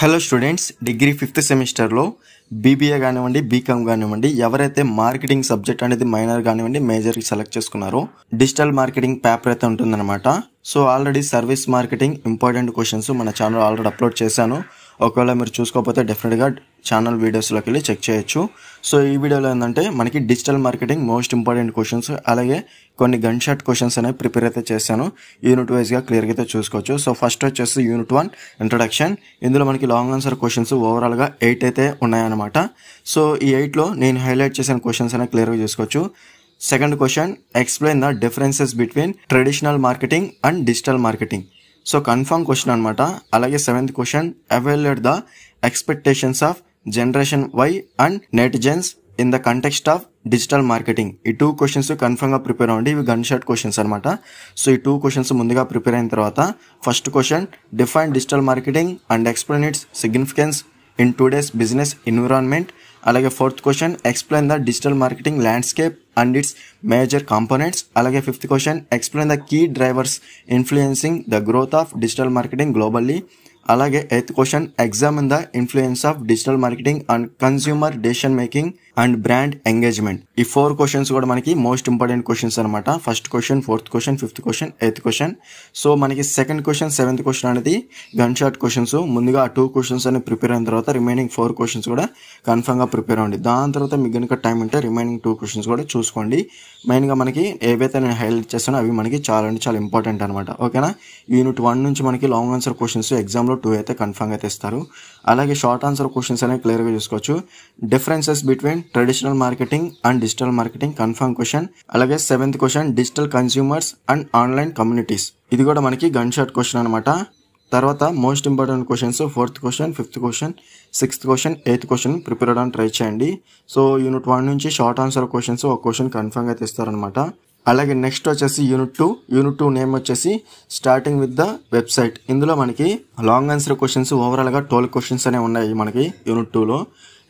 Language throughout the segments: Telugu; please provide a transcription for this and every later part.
హలో స్టూడెంట్స్, డిగ్రీ 5th సెమిస్టర్లో బీబీఏ కానివ్వండి, బీకామ్ కానివ్వండి, ఎవరైతే మార్కెటింగ్ సబ్జెక్ట్ అనేది మైనర్ కానివ్వండి, మేజర్కి సెలెక్ట్ చేసుకున్నారో డిజిటల్ మార్కెటింగ్ పేపర్ అయితే ఉంటుందన్నమాట. So already service marketing important questions మన ఛానల్ ఆల్రెడీ అప్లోడ్ చేశాను. ఒకవేళ మీరు చూసుకోకపోతే డెఫినెట్గా ఛానల్ వీడియోస్లోకి వెళ్ళి చెక్ చేయొచ్చు. సో ఈ వీడియోలో ఏంటంటే మనకి digital marketing most important questions, అలాగే కొన్ని గన్ షాట్ క్వశ్చన్స్ అనేవి ప్రిపేర్ అయితే చేశాను. యూనిట్ వైజ్గా క్లియర్గా అయితే చూసుకోవచ్చు. సో ఫస్ట్ వచ్చేసి యూనిట్ 1 ఇంట్రడక్షన్. ఇందులో మనకి లాంగ్ ఆన్సర్ క్వశ్చన్స్ ఓవరాల్గా 8 అయితే ఉన్నాయన్నమాట. సో ఈ 8లో నేను హైలైట్ చేసిన క్వశ్చన్స్ అనేవి క్లియర్గా చూసుకోవచ్చు. Second question, explain the differences between traditional marketing and digital marketing. So confirm question అనమాట. అలాగే 7th question, evaluate the expectations of generation Y and netizens in the context of digital marketing. ఈ 2 క్వశ్చన్స్ కన్ఫర్మ్గా ప్రిపేర్ అవ్వండి. ఇవి గన్ షాట్ క్వశ్చన్స్ అనమాట. సో ఈ 2 క్వశ్చన్స్ ముందుగా ప్రిపేర్ అయిన తర్వాత first question, define digital marketing and explain its significance in today's business environment. అలాగే 4th question, explain the digital marketing landscape and its major components. అలాగే 5th question, explain the key drivers influencing the growth of digital marketing globally. అలాగే 8th question, examine the influence of digital marketing and consumer decision making and brand engagement. ఈ 4 క్వశ్చన్స్ కూడా మనకి మోస్ట్ ఇంపార్టెంట్ క్వశ్చన్స్ అనమాట. First question, 4th question, 5th question, 8th question. So మనకి సెకండ్ క్వశ్చన్, 7th క్వశ్చన్ అనేది గన్ షాట్ క్వశ్చన్స్. ముందుగా ఆ 2 క్వశ్చన్స్ అని ప్రిపేర్ అయిన తర్వాత రిమైనింగ్ 4 క్వశ్చన్స్ కూడా కన్ఫర్మ్గా ప్రిపేర్ అవ్వండి. దాని తర్వాత మీకు కనుక టైం ఉంటే రిమైనింగ్ 2 క్వశ్చన్స్ కూడా చూసుకోండి. మెయిన్గా మనకి ఏవైతే నేను హైలైట్ చేస్తానో అవి మనకి చాలా అంటే చాలా ఇంపార్టెంట్ అనమాట. ఓకేనా. యూనిట్ 1 నుంచి మనకి లాంగ్ ఆన్సర్ క్వశ్చన్స్ ఎగ్జామ్లో 2 అయితే కన్ఫర్మ్గా అయితే ఇస్తారు. అలాగే షార్ట్ ఆన్సర్ క్వశ్చన్స్ అనేవి క్లియర్గా చూసుకోవచ్చు. Differences between traditional marketing and digital marketing confirm question. అలాగే 7th question, digital consumers and online communities. ఇది కూడా మనకి గన్ షాట్ క్వశ్చన్ అనమాట. తర్వాత most important questions 4th question, 5th question, 6th question, 8th question prepare అవ్వడానికి ట్రై చేయండి. సో యూనిట్ 1 నుంచి షార్ట్ ఆన్సర్ క్వశ్చన్స్ ఒక క్వశ్చన్ కన్ఫర్మ్గా అయితే ఇస్తారనమాట. అలాగే నెక్స్ట్ వచ్చేసి యూనిట్ 2 నేమ్ వచ్చేసి స్టార్టింగ్ విత్ ద వెబ్సైట్. ఇందులో మనకి లాంగ్ ఆన్సర్ క్వశ్చన్స్ ఓవరాల్గా 12 క్వశ్చన్స్ అనేవి ఉన్నాయి మనకి యూనిట్ 2లో.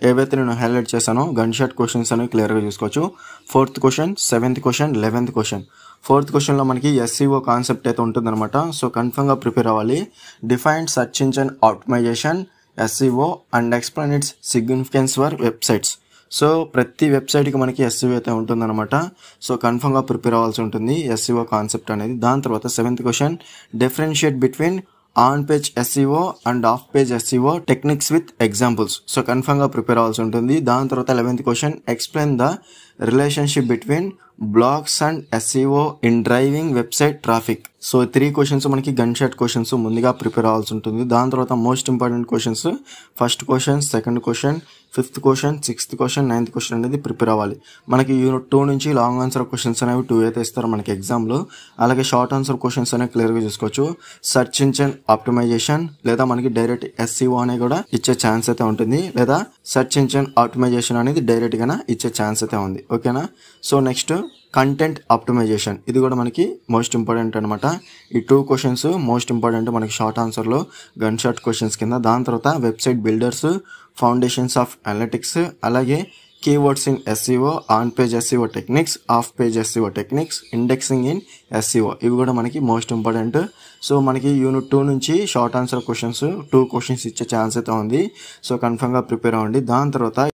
ఏవైతే నేను హైలైట్ చేశానో గన్ షాట్ క్వశ్చన్స్ అనేవి క్లియర్గా చూసుకోవచ్చు. 4th question, 7th question, 11th question. 4th క్వశ్చన్లో మనకి ఎస్ఈఓ కాన్సెప్ట్ అయితే ఉంటుందన్నమాట. సో కన్ఫర్మ్గా ప్రిపేర్ అవ్వాలి. Define search engine optimisation, SEO and explain its significance for websites. So ప్రతి వెబ్సైట్కి మనకి ఎస్ఈఓ అయితే ఉంటుందన్నమాట. సో కన్ఫర్మ్గా ప్రిపేర్ అవ్వాల్సి ఉంటుంది ఎస్ఈఓ కాన్సెప్ట్ అనేది. దాని తర్వాత 7th question, differentiate between on page SEO and off page SEO techniques with examples. So కన్ఫర్మ్గా ప్రిపేర్ అవ్వాల్సి ఉంటుంది. దాని తర్వాత 11th question, explain the relationship between blogs and SEO in driving website traffic. So 3 questions మనకి గన్ షాట్ క్వశ్చన్స్ ముందుగా ప్రిపేర్ అవ్వాల్సి ఉంటుంది. దాని తర్వాత most important questions first question, 2nd question, 5th question, 6th question, 9th question అనేది ప్రిపేర్ అవ్వాలి. మనకి యూనిట్ 2 నుంచి లాంగ్ ఆన్సర్ క్వశ్చన్స్ అనేవి 2 అయితే ఇస్తారు మనకి ఎగ్జామ్లో. అలాగే షార్ట్ ఆన్సర్ క్వశ్చన్స్ అనేవి క్లియర్గా చూసుకోవచ్చు. సర్చ్ ఇంజిన్ ఆప్టిమైజేషన్ లేదా మనకి డైరెక్ట్ ఎస్ఈఓ అనేది కూడా ఇచ్చే ఛాన్స్ అయితే ఉంటుంది, లేదా సర్చ్ ఇంజిన్ ఆప్టిమైజేషన్ అనేది డైరెక్ట్గా ఇచ్చే ఛాన్స్ అయితే ఉంది. ఓకేనా. So next content optimization. ఇది కూడా మనకి మోస్ట్ ఇంపార్టెంట్ అనమాట. ఈ 2 క్వశ్చన్స్ మోస్ట్ ఇంపార్టెంట్ మనకి షార్ట్ ఆన్సర్లో గన్ షాట్ క్వశ్చన్స్ కింద. దాని తర్వాత website builders, foundations of analytics, అలాగే keywords in SEO, on page SEO techniques, off page SEO techniques, indexing in SEO. ఇవి కూడా మనకి మోస్ట్ ఇంపార్టెంట్. సో మనకి యూనిట్ 2 నుంచి షార్ట్ ఆన్సర్ క్వశ్చన్స్ 2 క్వశ్చన్స్ ఇచ్చే ఛాన్స్ అయితే ఉంది. సో కన్ఫర్మ్గా ప్రిపేర్ అవ్వండి. దాని తర్వాత